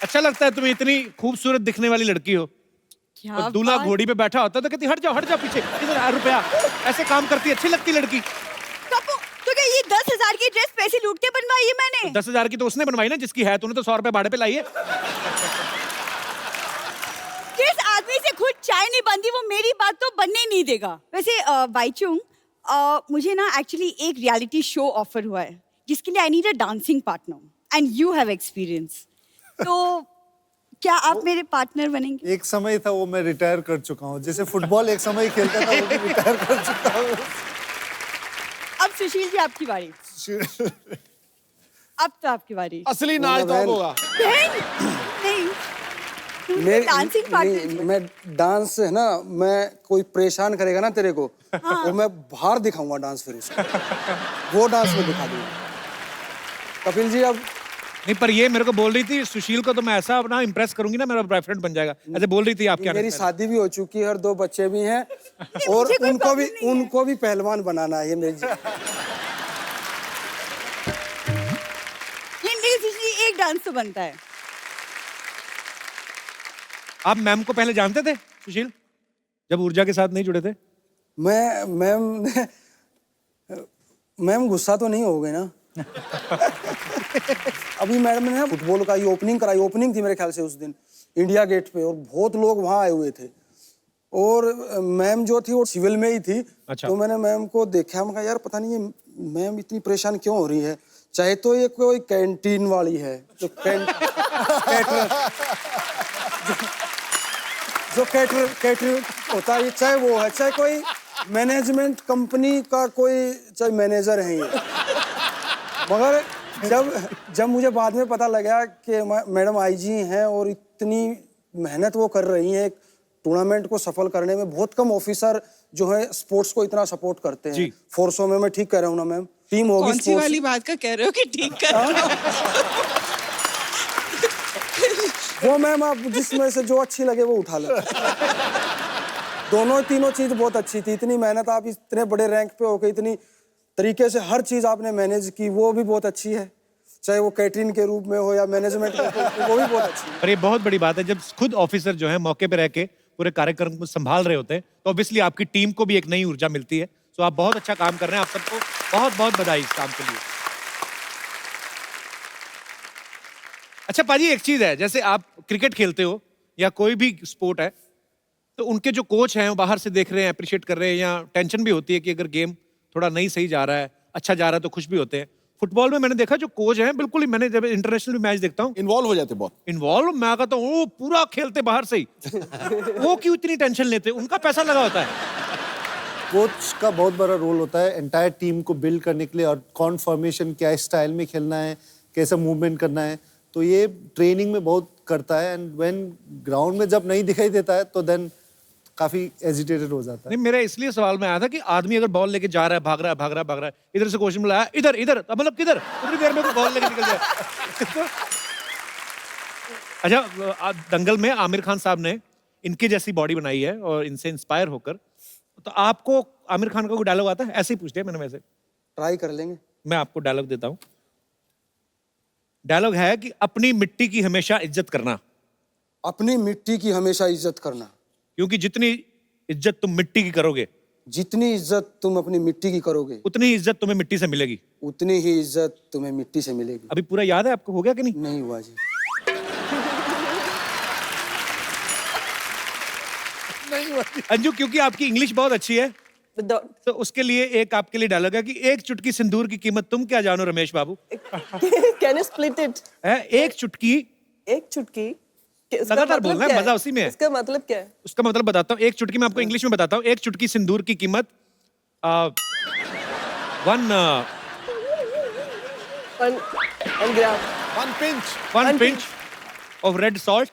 अच्छा लगता है तुम्हें? इतनी खूबसूरत दिखने वाली लड़की हो, और दूल्हा घोड़ी पे बैठा होता तो कहती हट जाओ पीछे, इधर रुपया। ऐसे काम करती, अच्छी लगती लड़की। तो क्या ये 10,000 की ड्रेस पैसे लूट के बनवाई है मैंने? 10,000 की तो उसने बनवाई ना, जिसकी है। तूने तो 100 रुपए भाड़े पे लाई है। जिस आदमी से खुद चाय नहीं बनती, वो मेरी बात तो बनने ही नहीं देगा। वैसे बाईचुंग, मुझे ना एक्चुअली एक रियलिटी शो ऑफर हुआ है, जिसके लिए I need a dancing partner and you have experience. तो क्या आप मेरे पार्टनर बनेंगे? एक समय था, वो मैं रिटायर कर चुका हूँ। जैसे फुटबॉल एक समय खेलता था, वो भी रिटायर कर चुका हूँ। अब सुशील जी, आपकी बारी। अब तो आपकी बारी। असली नाच तो अब होगा। नहीं मैं डांसिंग पार्टनर। नहीं, मैं डांस है ना, मैं कोई परेशान करेगा ना तेरे को, और मैं बाहर दिखाऊंगा डांस फिर उसको, वो डांस में दिखा दूंगा। कपिल जी अब नहीं, पर ये मेरे को बोल रही थी सुशील को तो मैं ऐसा अपना इम्प्रेस करूंगी ना, मेरा बॉयफ्रेंड बन जाएगा, ऐसे बोल रही थी आपके आने मेरी से शादी भी हो चुकी है और 2 बच्चे भी हैं, और मुझे कोई उनको प्रॉब्लम नहीं है। भी पहलवान बनाना है ये मेरी। लेकिन सुशील एक डांस तो बनता है। आप मैम को पहले जानते थे सुशील, जब ऊर्जा के साथ नहीं जुड़े थे? मैम गुस्सा तो नहीं हो गए ना? अभी मैडम ने फुटबॉल का ये ओपनिंग कराई, ओपनिंग थी मेरे ख्याल से उस दिन इंडिया गेट पे, और बहुत लोग वहाँ आए हुए थे, और मैम जो थी वो सिविल में ही थी। अच्छा। तो मैंने मैम को देखा, मैं कहा यार पता नहीं ये मैम इतनी परेशान क्यों हो रही है, चाहे तो ये कोई कैंटीन वाली है जो कैटर होता है, चाहे वो है, चाहे कोई मैनेजमेंट कंपनी का कोई चाहे मैनेजर है ये। मगर जब मुझे बाद में पता लगा कि मैडम आईजी हैं और इतनी मेहनत वो कर रही हैं एक टूर्नामेंट को सफल करने में, बहुत कम ऑफिसर जो है स्पोर्ट्स को इतना सपोर्ट करते हैं फोर्सों में। मैं ठीक कह रहा हूँ ना मैम? टीम होगी कौन सी वाली बात का कह रहे हो कि ठीक कर रहे हो? वो मैम आप जिसमें से जो अच्छी लगे वो उठा लो। दोनों तीनों चीज बहुत अच्छी थी, इतनी मेहनत, आप इतने बड़े रैंक पे होके इतनी तरीके से हर चीज आपने मैनेज की, वो भी बहुत अच्छी है, चाहे वो कैटरिंग के रूप में हो या मैनेजमेंट के रूप में, वो भी बहुत अच्छी है। और ये बहुत बड़ी बात है जब खुद ऑफिसर जो है मौके पे रह के पूरे कार्यक्रम को संभाल रहे होते हैं, तो ऑब्वियसली आपकी टीम को भी एक नई ऊर्जा मिलती है। तो आप बहुत अच्छा काम कर रहे हैं, आप सबको बहुत बहुत बधाई इस काम के लिए। अच्छा पाजी, एक चीज है, जैसे आप क्रिकेट खेलते हो या कोई भी स्पोर्ट है, तो उनके जो कोच हैं वो बाहर से देख रहे हैं, अप्रिशिएट कर रहे हैं, या टेंशन भी होती है कि अगर गेम थोड़ा नहीं सही जा रहा है, अच्छा जा रहा है, तो खुश भी होते हैं। फुटबॉल में मैंने देखा जो कोच हैं बिल्कुल ही, मैंने जब इंटरनेशनल मैच देखता हूँ इन्वॉल्व हो जाते बहुत। इन्वॉल्व, मैं कहता हूँ वो पूरा खेलते बाहर से ही। वो क्यों इतनी टेंशन लेते? उनका पैसा लगा होता है। कोच का बहुत बड़ा रोल होता है एंटायर टीम को बिल्ड करने के लिए, और कौन फॉर्मेशन क्या स्टाइल में खेलना है, कैसा मूवमेंट करना है, तो ये ट्रेनिंग में बहुत करता है। एंड व्हेन ग्राउंड में जब नहीं दिखाई देता है तो देन काफी एजिटेटेड हो जाता है। नहीं, मेरा इसलिए सवाल में आया था कि आदमी अगर बॉल लेके जा रहा है, भाग रहा है, इधर से क्वेश्चन मिला इधर मतलब किधर, उतनी देर में बॉल लेके निकल जाए। अच्छा, दंगल में आमिर खान साहब ने इनकी जैसी बॉडी बनाई है और इनसे इंस्पायर होकर, तो आपको आमिर खान का कोई डायलॉग आता है? ऐसे ही पूछते हैं मैंने, वैसे ट्राई कर लेंगे। मैं आपको डायलॉग देता हूं। डायलॉग है कि अपनी मिट्टी की हमेशा इज्जत करना। अपनी मिट्टी की हमेशा इज्जत करना, क्योंकि जितनी इज्जत तुम मिट्टी की करोगे, जितनी इज्जत तुम अपनी मिट्टी की करोगे, उतनी ही इज्जत तुम्हें मिट्टी से मिलेगी। उतनी ही इज्जत तुम्हें मिट्टी से मिलेगी। अभी पूरा याद है आपको? हो गया कि नहीं? नहीं हुआ जी। अंजू, क्योंकि आपकी इंग्लिश बहुत अच्छी है, तो उसके लिए एक आपके लिए डायलॉग है कि एक चुटकी सिंदूर की कीमत तुम क्या जानो रमेश बाबू। Can you split it? एक चुटकी, एक चुटकी। लगातार बोलना है, मजा उसी में है। इसका मतलब क्या है? उसका मतलब बताता हूँ, एक चुटकी में आपको इंग्लिश में बताता हूँ। एक चुटकी सिंदूर की कीमत one gram, one pinch of red salt.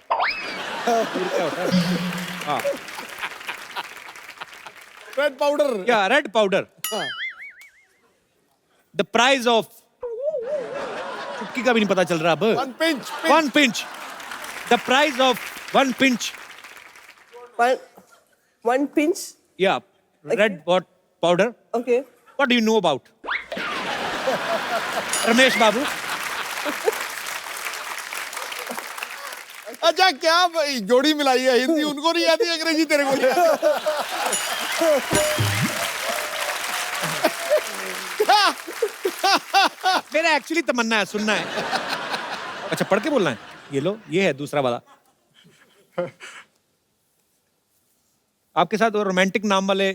Red powder. या red powder. The price of, चुटकी का भी नहीं पता चल रहा अब। One pinch. The price of one pinch. One pinch. Yeah, red powder. Okay. What do you know about? Ramesh Babu. अच्छा, क्या जोड़ी मिलाई है? हिंदी उनको नहीं आती, अंग्रेजी तेरे को नहीं आती। मेरा एक्चुअली तमन्ना है, सुनना है। अच्छा, पढ़ के बोलना है। ये लो, ये है दूसरा वाला। आपके साथ वो रोमांटिक नाम वाले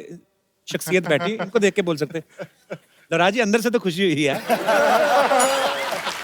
शख्सियत बैठी, इनको देख के बोल सकते। लड़ा जी, अंदर से तो खुशी हुई है।